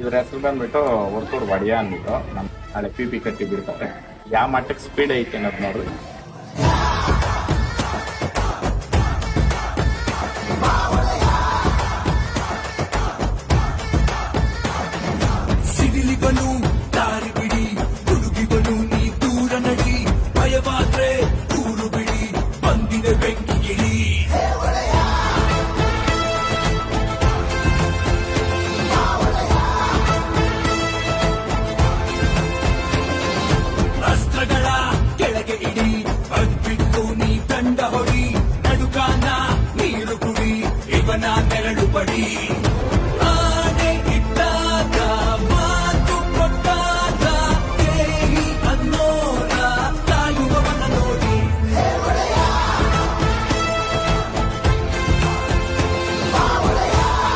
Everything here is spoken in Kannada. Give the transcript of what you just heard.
ಇವ್ರ ಹೆಸರು ಬಂದ್ಬಿಟ್ಟು ಹೊರ್ತೂರು ಒಡೆಯ ಅಂದ್ಬಿಟ್ಟು ನಮ್ ನಾಳೆ ಪಿ ಕಟ್ಟಿ ಬಿಡ್ತಾರೆ. ಯಾವ ಮಟ್ಟಕ್ಕೆ ಸ್ಪೀಡ್ ಐತೆ ಅನ್ನೋದು ನೋಡ್ರಿ. ಸಿಡಿಲಿಬನು ದಾರಿ ಬಿಡಿ, ಹುಡುಗಿಬನು ನೀ ದೂರ ನಡಿ, ಭಯವಾದ್ರೆ ಊರು ಬಿಡಿ, ಬಂದಿದೆ ಬೆಂಕಿ ಗಿಳಿ. ಅಸ್ತ್ರಗಳ ಕೆಳಗೆ ಇಡಿ, ಅದ್ಬಿಟ್ಟು ನೀ ದಂಡ ಹೊಡಿ, ನಡುಕಾನ ನೀರು ಕುಡಿ, ಇವನ ನೆರಳು ಪಡಿ.